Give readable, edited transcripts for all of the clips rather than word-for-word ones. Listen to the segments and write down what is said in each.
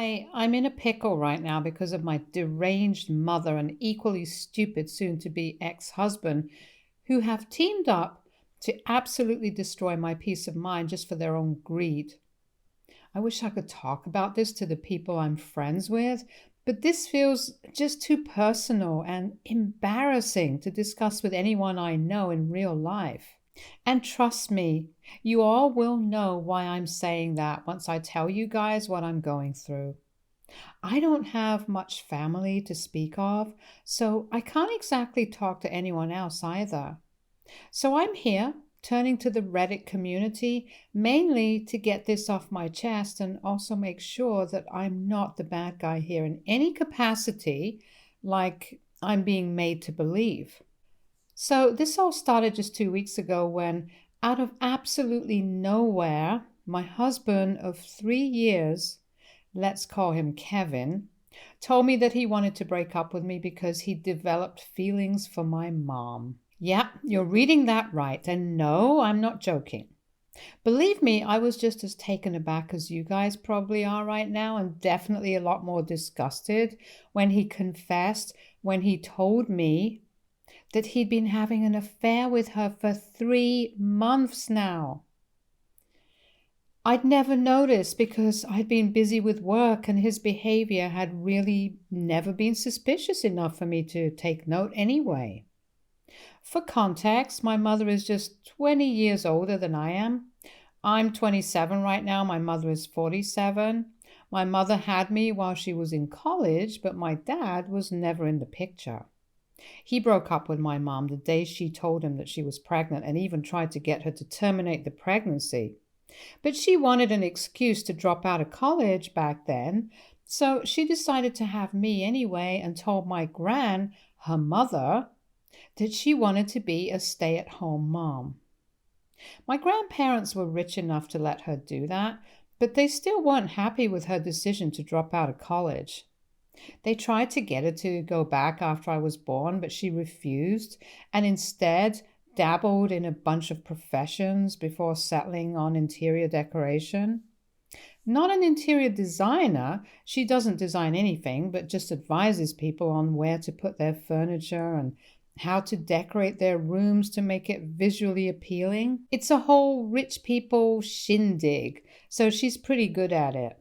Hi, I'm in a pickle right now because of my deranged mother and equally stupid soon to be ex husband who have teamed up to absolutely destroy my peace of mind just for their own greed. I wish I could talk about this to the people I'm friends with, but this feels just too personal and embarrassing to discuss with anyone I know in real life. And trust me, you all will know why I'm saying that once I tell you guys what I'm going through. I don't have much family to speak of, so I can't exactly talk to anyone else either. So I'm here, turning to the Reddit community, mainly to get this off my chest and also make sure that I'm not the bad guy here in any capacity, like I'm being made to believe. So this all started just 2 weeks ago when, out of absolutely nowhere, my husband of 3 years, let's call him Kevin, told me that he wanted to break up with me because he developed feelings for my mom. Yeah, you're reading that right. And no, I'm not joking. Believe me, I was just as taken aback as you guys probably are right now, and definitely a lot more disgusted when he confessed, when he told me that he'd been having an affair with her for 3 months now. I'd never noticed because I'd been busy with work and his behavior had really never been suspicious enough for me to take note anyway. For context, my mother is just 20 years older than I am. I'm 27 right now. My mother is 47. My mother had me while she was in college, but my dad was never in the picture. He broke up with my mom the day she told him that she was pregnant and even tried to get her to terminate the pregnancy. But she wanted an excuse to drop out of college back then, so she decided to have me anyway and told my her mother, that she wanted to be a stay-at-home mom. My grandparents were rich enough to let her do that, but they still weren't happy with her decision to drop out of college. They tried to get her to go back after I was born, but she refused and instead dabbled in a bunch of professions before settling on interior decoration. Not an interior designer, she doesn't design anything, but just advises people on where to put their furniture and how to decorate their rooms to make it visually appealing. It's a whole rich people shindig, so she's pretty good at it.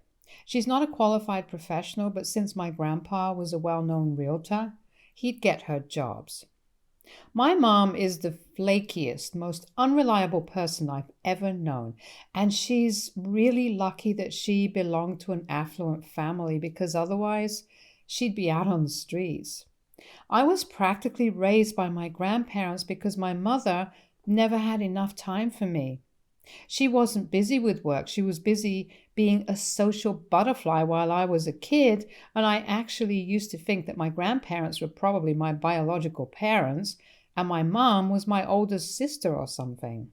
She's not a qualified professional, but since my grandpa was a well-known realtor, he'd get her jobs. My mom is the flakiest, most unreliable person I've ever known, and she's really lucky that she belonged to an affluent family because otherwise she'd be out on the streets. I was practically raised by my grandparents because my mother never had enough time for me. She wasn't busy with work. She was busy being a social butterfly while I was a kid, and I actually used to think that my grandparents were probably my biological parents, and my mom was my older sister or something.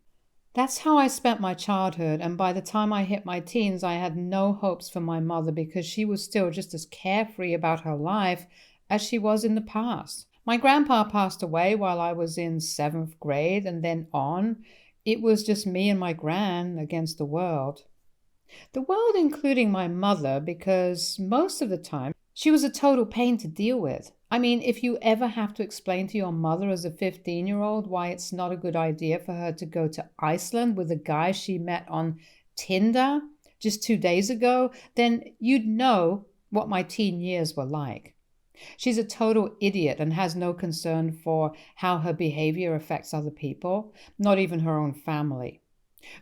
That's how I spent my childhood, and by the time I hit my teens, I had no hopes for my mother because she was still just as carefree about her life as she was in the past. My grandpa passed away while I was in seventh grade, and then on, it was just me and my gran against the world. The world including my mother, because most of the time she was a total pain to deal with. I mean, if you ever have to explain to your mother as a 15-year-old why it's not a good idea for her to go to Iceland with a guy she met on Tinder just 2 days ago, then you'd know what my teen years were like. She's a total idiot and has no concern for how her behavior affects other people, not even her own family.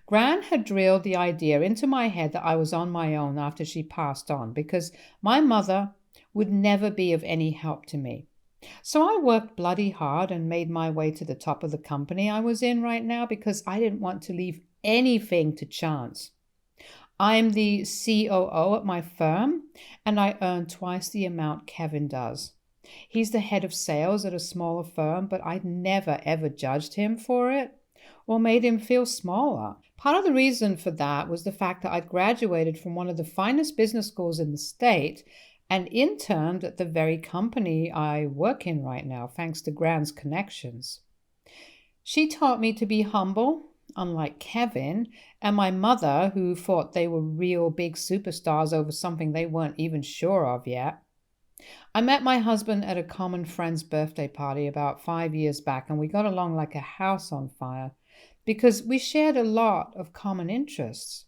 Gran had drilled the idea into my head that I was on my own after she passed on because my mother would never be of any help to me. So I worked bloody hard and made my way to the top of the company I was in right now because I didn't want to leave anything to chance. I'm the COO at my firm, and I earn twice the amount Kevin does. He's the head of sales at a smaller firm, but I'd never ever judged him for it or made him feel smaller. Part of the reason for that was the fact that I'd graduated from one of the finest business schools in the state and interned at the very company I work in right now, thanks to Gran's connections. She taught me to be humble unlike Kevin and my mother, who thought they were real big superstars over something they weren't even sure of yet. I met my husband at a common friend's birthday party about 5 years back, and we got along like a house on fire because we shared a lot of common interests.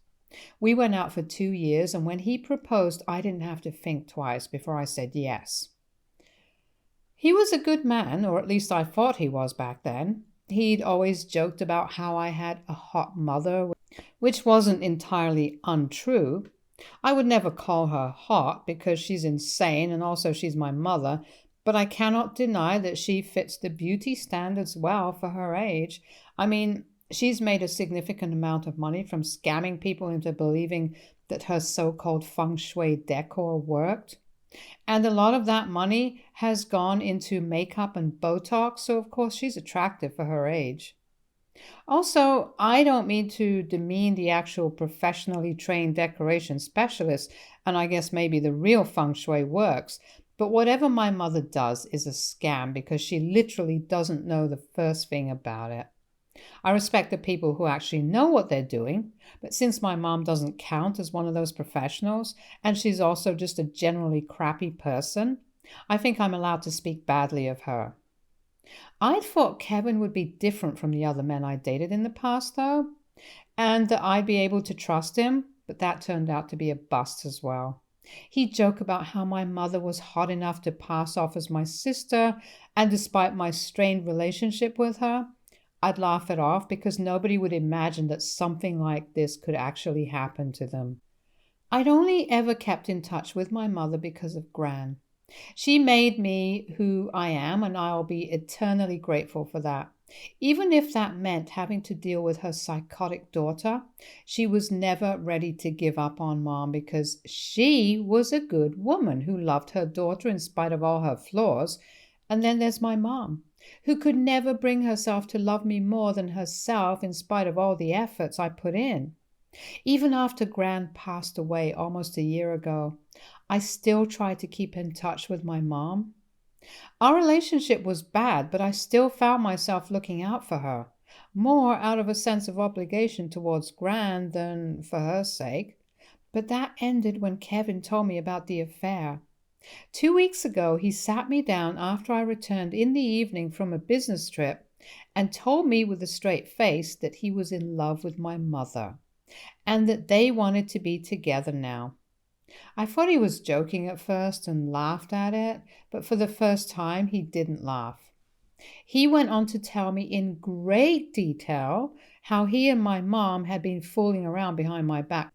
We went out for 2 years, and when he proposed, I didn't have to think twice before I said yes. He was a good man, or at least I thought he was back then. He'd always joked about how I had a hot mother, which wasn't entirely untrue. I would never call her hot because she's insane and also she's my mother, but I cannot deny that she fits the beauty standards well for her age. I mean, she's made a significant amount of money from scamming people into believing that her so-called feng shui decor worked. And a lot of that money has gone into makeup and Botox, so of course she's attractive for her age. Also, I don't mean to demean the actual professionally trained decoration specialists, and I guess maybe the real feng shui works, but whatever my mother does is a scam because she literally doesn't know the first thing about it. I respect the people who actually know what they're doing, but since my mom doesn't count as one of those professionals, and she's also just a generally crappy person, I think I'm allowed to speak badly of her. I thought Kevin would be different from the other men I dated in the past, though, and that I'd be able to trust him, but that turned out to be a bust as well. He'd joke about how my mother was hot enough to pass off as my sister, and despite my strained relationship with her, I'd laugh it off because nobody would imagine that something like this could actually happen to them. I'd only ever kept in touch with my mother because of Gran. She made me who I am, and I'll be eternally grateful for that. Even if that meant having to deal with her psychotic daughter, she was never ready to give up on Mom because she was a good woman who loved her daughter in spite of all her flaws. And then there's my mom, who could never bring herself to love me more than herself in spite of all the efforts I put in. Even after Gran passed away almost a year ago, I still try to keep in touch with my mom. Our relationship was bad, but I still found myself looking out for her, more out of a sense of obligation towards Gran than for her sake. But that ended when Kevin told me about the affair. 2 weeks ago, he sat me down after I returned in the evening from a business trip and told me with a straight face that he was in love with my mother and that they wanted to be together now. I thought he was joking at first and laughed at it, but for the first time he didn't laugh. He went on to tell me in great detail how he and my mom had been fooling around behind my back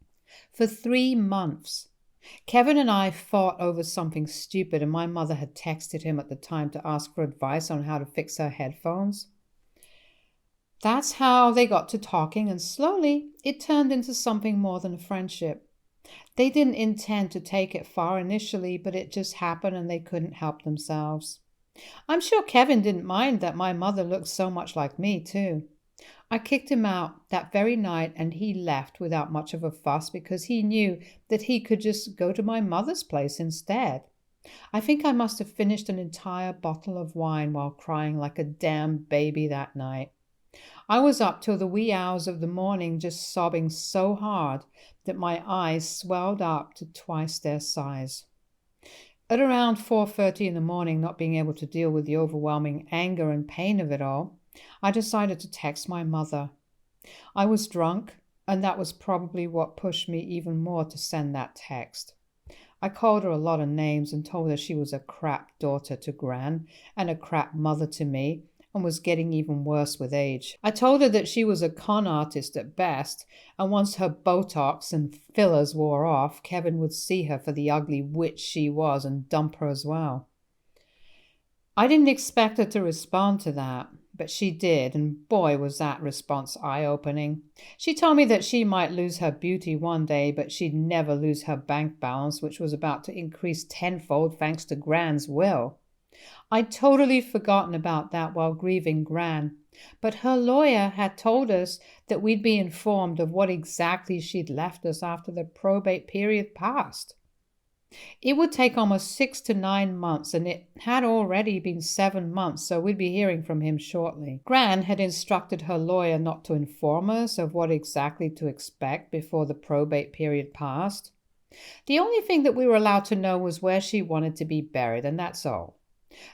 for 3 months. Kevin and I fought over something stupid, and my mother had texted him at the time to ask for advice on how to fix her headphones. That's how they got to talking, and slowly it turned into something more than a friendship. They didn't intend to take it far initially, but it just happened and they couldn't help themselves. I'm sure Kevin didn't mind that my mother looked so much like me, too. I kicked him out that very night and he left without much of a fuss because he knew that he could just go to my mother's place instead. I think I must have finished an entire bottle of wine while crying like a damn baby that night. I was up till the wee hours of the morning just sobbing so hard that my eyes swelled up to twice their size. At around 4:30 in the morning, not being able to deal with the overwhelming anger and pain of it all, I decided to text my mother. I was drunk, and that was probably what pushed me even more to send that text. I called her a lot of names and told her she was a crap daughter to Gran and a crap mother to me, and was getting even worse with age. I told her that she was a con artist at best, and once her Botox and fillers wore off, Kevin would see her for the ugly witch she was and dump her as well. I didn't expect her to respond to that, but she did, and boy was that response eye-opening. She told me that she might lose her beauty one day, but she'd never lose her bank balance, which was about to increase tenfold thanks to Gran's will. I'd totally forgotten about that while grieving Gran, but her lawyer had told us that we'd be informed of what exactly she'd left us after the probate period passed. It would take almost 6 to 9 months, and it had already been 7 months, so we'd be hearing from him shortly. Gran had instructed her lawyer not to inform us of what exactly to expect before the probate period passed. The only thing that we were allowed to know was where she wanted to be buried, and that's all.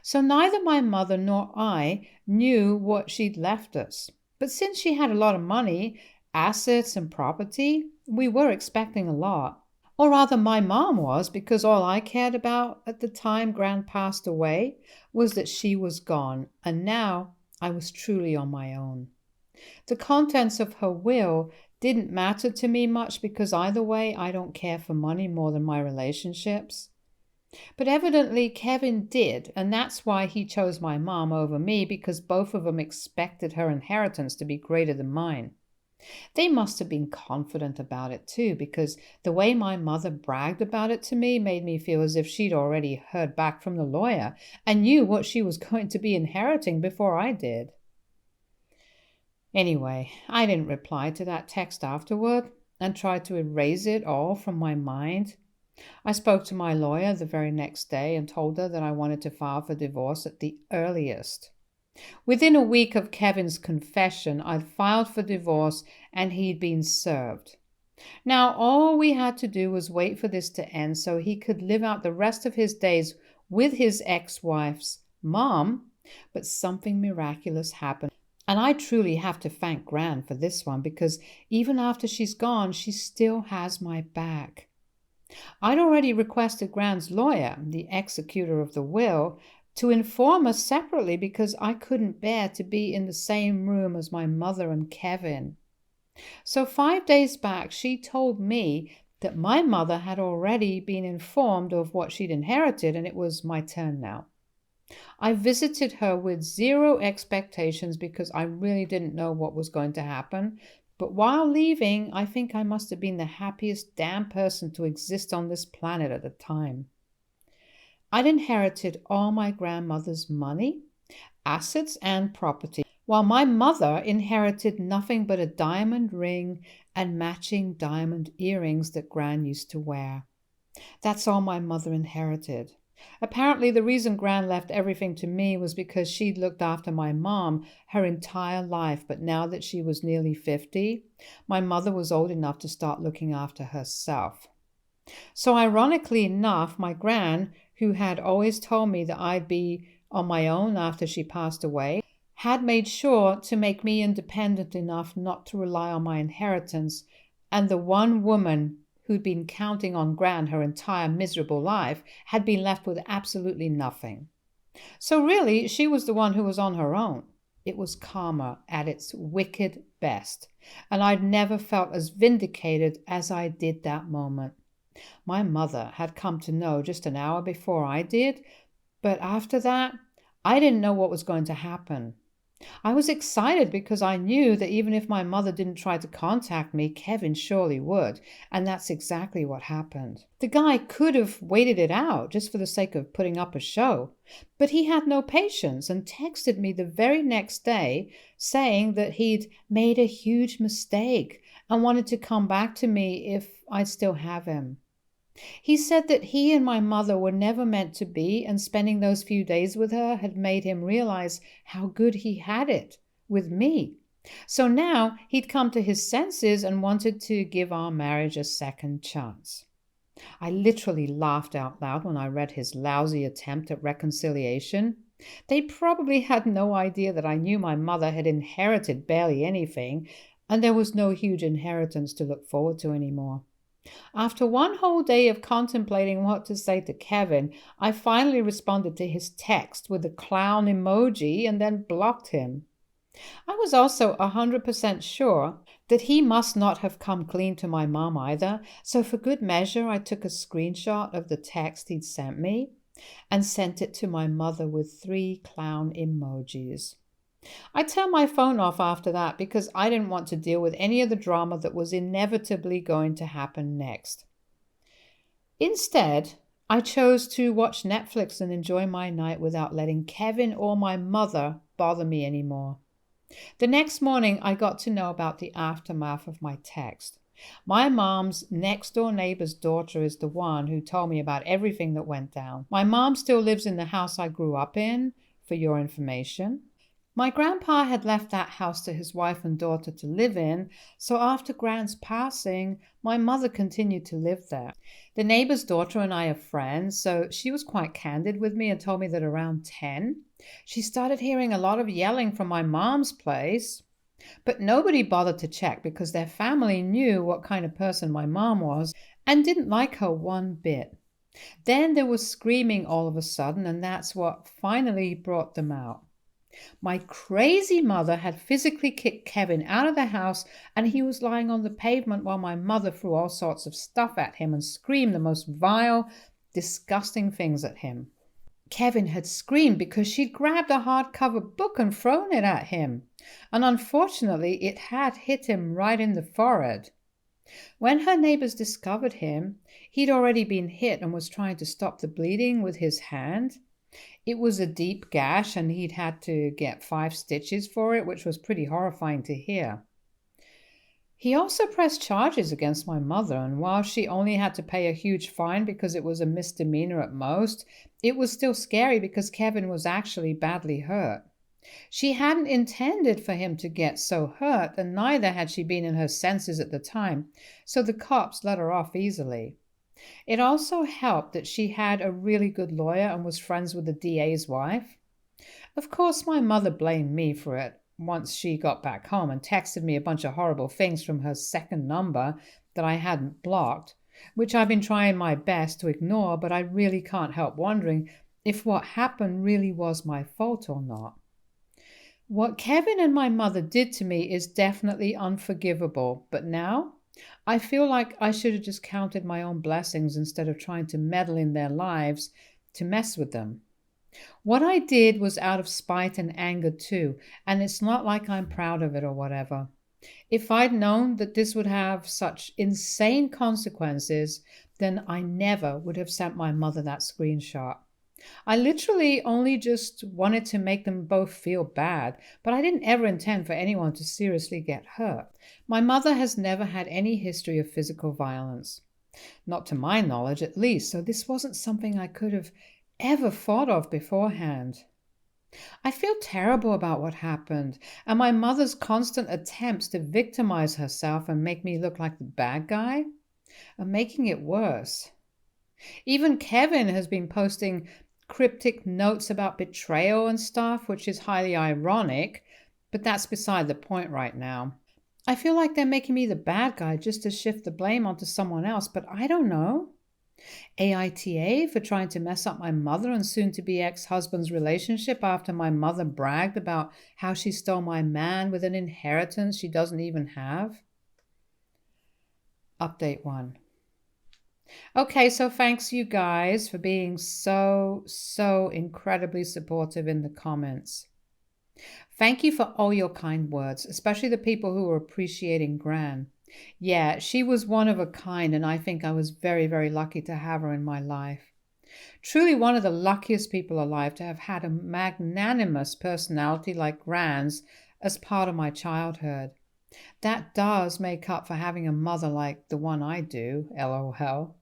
So neither my mother nor I knew what she'd left us. But since she had a lot of money, assets, and property, we were expecting a lot. Or rather, my mom was, because all I cared about at the time Gran passed away was that she was gone, and now I was truly on my own. The contents of her will didn't matter to me much because either way, I don't care for money more than my relationships. But evidently Kevin did, and that's why he chose my mom over me, because both of them expected her inheritance to be greater than mine. They must have been confident about it too, because the way my mother bragged about it to me made me feel as if she'd already heard back from the lawyer and knew what she was going to be inheriting before I did. Anyway, I didn't reply to that text afterward and tried to erase it all from my mind. I spoke to my lawyer the very next day and told her that I wanted to file for divorce at the earliest. Within a week of Kevin's confession, I'd filed for divorce and he'd been served. Now, all we had to do was wait for this to end so he could live out the rest of his days with his ex-wife's mom, but something miraculous happened. And I truly have to thank Gran for this one, because even after she's gone, she still has my back. I'd already requested Gran's lawyer, the executor of the will, to inform us separately because I couldn't bear to be in the same room as my mother and Kevin. So 5 days back, she told me that my mother had already been informed of what she'd inherited, and it was my turn now. I visited her with zero expectations because I really didn't know what was going to happen. But while leaving, I think I must have been the happiest damn person to exist on this planet at the time. I'd inherited all my grandmother's money, assets, and property, while my mother inherited nothing but a diamond ring and matching diamond earrings that Gran used to wear. That's all my mother inherited. Apparently, the reason Gran left everything to me was because she'd looked after my mom her entire life, but now that she was nearly 50, my mother was old enough to start looking after herself. So ironically enough, my Gran, who had always told me that I'd be on my own after she passed away, had made sure to make me independent enough not to rely on my inheritance, and the one woman who'd been counting on Gran her entire miserable life had been left with absolutely nothing. So really, she was the one who was on her own. It was karma at its wicked best, and I'd never felt as vindicated as I did that moment. My mother had come to know just an hour before I did, but after that, I didn't know what was going to happen. I was excited because I knew that even if my mother didn't try to contact me, Kevin surely would, and that's exactly what happened. The guy could have waited it out just for the sake of putting up a show, but he had no patience and texted me the very next day saying that he'd made a huge mistake and wanted to come back to me if I'd still have him. He said that he and my mother were never meant to be, and spending those few days with her had made him realize how good he had it with me. So now he'd come to his senses and wanted to give our marriage a second chance. I literally laughed out loud when I read his lousy attempt at reconciliation. They probably had no idea that I knew my mother had inherited barely anything, and there was no huge inheritance to look forward to anymore. After one whole day of contemplating what to say to Kevin, I finally responded to his text with a clown emoji and then blocked him. I was also 100% sure that he must not have come clean to my mom either, so for good measure I took a screenshot of the text he'd sent me and sent it to my mother with 3 clown emojis. I turned my phone off after that because I didn't want to deal with any of the drama that was inevitably going to happen next. Instead, I chose to watch Netflix and enjoy my night without letting Kevin or my mother bother me anymore. The next morning, I got to know about the aftermath of my text. My mom's next door neighbor's daughter is the one who told me about everything that went down. My mom still lives in the house I grew up in, for your information. My grandpa had left that house to his wife and daughter to live in, so after Gran's passing, my mother continued to live there. The neighbor's daughter and I are friends, so she was quite candid with me and told me that around 10, she started hearing a lot of yelling from my mom's place. But nobody bothered to check because their family knew what kind of person my mom was and didn't like her one bit. Then there was screaming all of a sudden, and that's what finally brought them out. My crazy mother had physically kicked Kevin out of the house, and he was lying on the pavement while my mother threw all sorts of stuff at him and screamed the most vile, disgusting things at him. Kevin had screamed because she'd grabbed a hardcover book and thrown it at him, and unfortunately it had hit him right in the forehead. When her neighbors discovered him, he'd already been hit and was trying to stop the bleeding with his hand. It was a deep gash and he'd had to get 5 stitches for it, which was pretty horrifying to hear. He also pressed charges against my mother, and while she only had to pay a huge fine because it was a misdemeanor at most, it was still scary because Kevin was actually badly hurt. She hadn't intended for him to get so hurt, and neither had she been in her senses at the time, so the cops let her off easily. It also helped that she had a really good lawyer and was friends with the DA's wife. Of course, my mother blamed me for it once she got back home and texted me a bunch of horrible things from her second number that I hadn't blocked, which I've been trying my best to ignore, but I really can't help wondering if what happened really was my fault or not. What Kevin and my mother did to me is definitely unforgivable, but now I feel like I should have just counted my own blessings instead of trying to meddle in their lives to mess with them. What I did was out of spite and anger too, and it's not like I'm proud of it or whatever. If I'd known that this would have such insane consequences, then I never would have sent my mother that screenshot. I literally only just wanted to make them both feel bad, but I didn't ever intend for anyone to seriously get hurt. My mother has never had any history of physical violence. Not to my knowledge, at least, so this wasn't something I could have ever thought of beforehand. I feel terrible about what happened, and my mother's constant attempts to victimize herself and make me look like the bad guy are making it worse. Even Kevin has been posting cryptic notes about betrayal and stuff, which is highly ironic, but that's beside the point right now. I feel like they're making me the bad guy just to shift the blame onto someone else, but I don't know. AITA for trying to mess up my mother and soon-to-be ex-husband's relationship after my mother bragged about how she stole my man with an inheritance she doesn't even have. Update 1. Okay, so thanks you guys for being so incredibly supportive in the comments. Thank you for all your kind words, especially the people who were appreciating Gran. Yeah, she was one of a kind, and I think I was very lucky to have her in my life. Truly one of the luckiest people alive to have had a magnanimous personality like Gran's as part of my childhood. That does make up for having a mother like the one I do, LOL.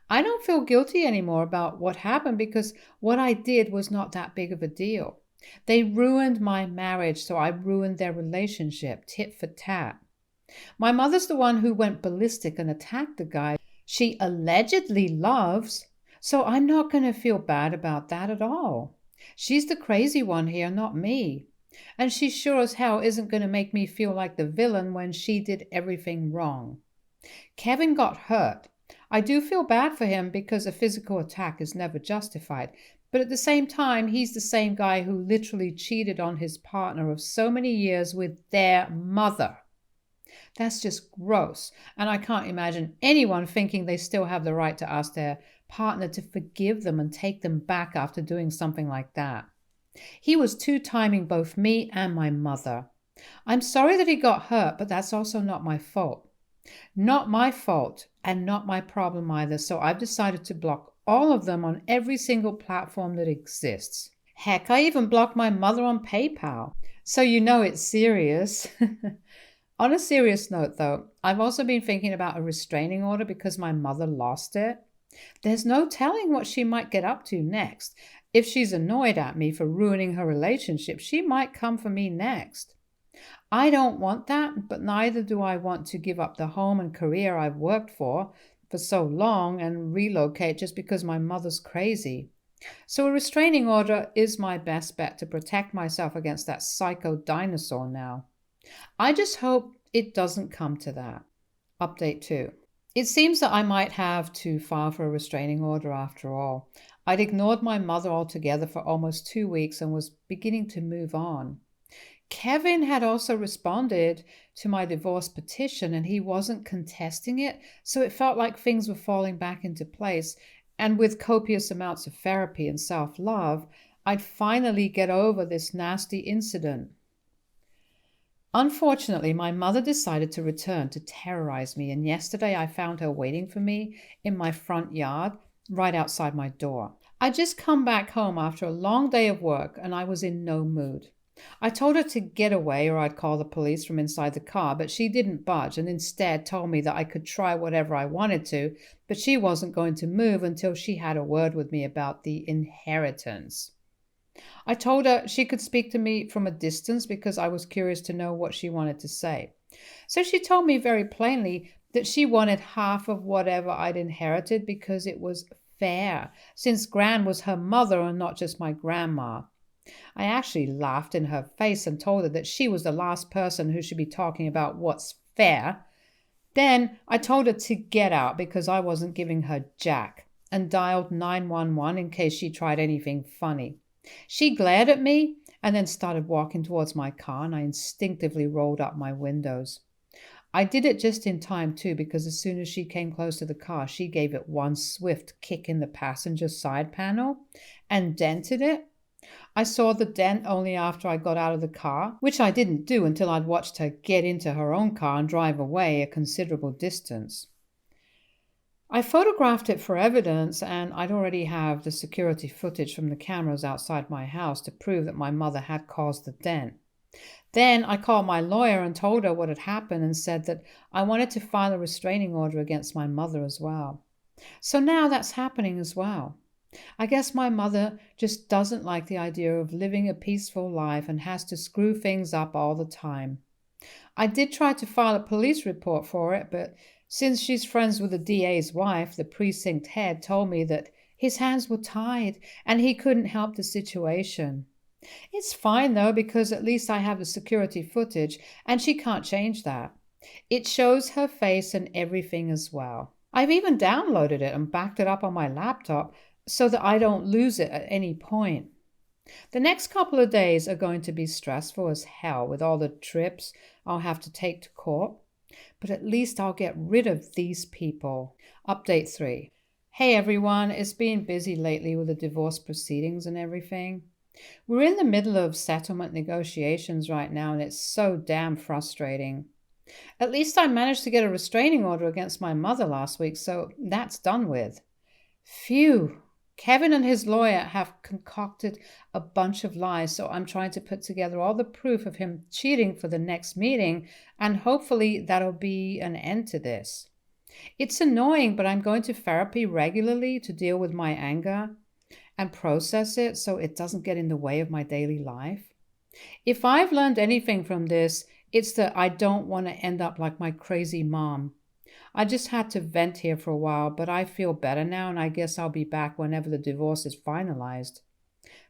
I don't feel guilty anymore about what happened because what I did was not that big of a deal. They ruined my marriage, so I ruined their relationship, tit for tat. My mother's the one who went ballistic and attacked the guy she allegedly loves, so I'm not going to feel bad about that at all. She's the crazy one here, not me. And she sure as hell isn't going to make me feel like the villain when she did everything wrong. Kevin got hurt. I do feel bad for him because a physical attack is never justified, but at the same time, he's the same guy who literally cheated on his partner of so many years with their mother. That's just gross, and I can't imagine anyone thinking they still have the right to ask their partner to forgive them and take them back after doing something like that. He was two-timing both me and my mother. I'm sorry that he got hurt, but that's also not my fault. Not my fault, and not my problem either, so I've decided to block all of them on every single platform that exists. Heck, I even blocked my mother on PayPal, so you know it's serious. On a serious note, though, I've also been thinking about a restraining order because my mother lost it. There's no telling what she might get up to next. If she's annoyed at me for ruining her relationship, she might come for me next. I don't want that, but neither do I want to give up the home and career I've worked for so long and relocate just because my mother's crazy. So a restraining order is my best bet to protect myself against that psycho dinosaur now. I just hope it doesn't come to that. Update 2. It seems that I might have to file for a restraining order after all. I'd ignored my mother altogether for almost 2 weeks and was beginning to move on. Kevin had also responded to my divorce petition and he wasn't contesting it, so it felt like things were falling back into place. And with copious amounts of therapy and self love, I'd finally get over this nasty incident. Unfortunately, my mother decided to return to terrorize me, and yesterday I found her waiting for me in my front yard, right outside my door. I'd just come back home after a long day of work, and I was in no mood. I told her to get away or I'd call the police from inside the car, but she didn't budge and instead told me that I could try whatever I wanted to, but she wasn't going to move until she had a word with me about the inheritance. I told her she could speak to me from a distance because I was curious to know what she wanted to say. So she told me very plainly that she wanted half of whatever I'd inherited because it was fair, since Gran was her mother and not just my grandma. I actually laughed in her face and told her that she was the last person who should be talking about what's fair. Then I told her to get out because I wasn't giving her jack and dialed 911 in case she tried anything funny. She glared at me and then started walking towards my car, and I instinctively rolled up my windows. I did it just in time too, because as soon as she came close to the car, she gave it one swift kick in the passenger side panel and dented it. I saw the dent only after I got out of the car, which I didn't do until I'd watched her get into her own car and drive away a considerable distance. I photographed it for evidence, and I'd already have the security footage from the cameras outside my house to prove that my mother had caused the dent. Then I called my lawyer and told her what had happened and said that I wanted to file a restraining order against my mother as well. So now that's happening as well. I guess my mother just doesn't like the idea of living a peaceful life and has to screw things up all the time. I did try to file a police report for it, but since she's friends with the DA's wife, the precinct head told me that his hands were tied and he couldn't help the situation. It's fine though, because at least I have the security footage and she can't change that. It shows her face and everything as well. I've even downloaded it and backed it up on my laptop so that I don't lose it at any point. The next couple of days are going to be stressful as hell with all the trips I'll have to take to court, but at least I'll get rid of these people. Update 3. Hey everyone, it's been busy lately with the divorce proceedings and everything. We're in the middle of settlement negotiations right now, and it's so damn frustrating. At least I managed to get a restraining order against my mother last week, so that's done with. Phew. Kevin and his lawyer have concocted a bunch of lies, so I'm trying to put together all the proof of him cheating for the next meeting, and hopefully that'll be an end to this. It's annoying, but I'm going to therapy regularly to deal with my anger and process it so it doesn't get in the way of my daily life. If I've learned anything from this, it's that I don't want to end up like my crazy mom. I just had to vent here for a while, but I feel better now, and I guess I'll be back whenever the divorce is finalized.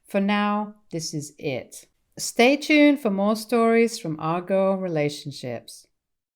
For now, this is it. Stay tuned for more stories from our girl relationships.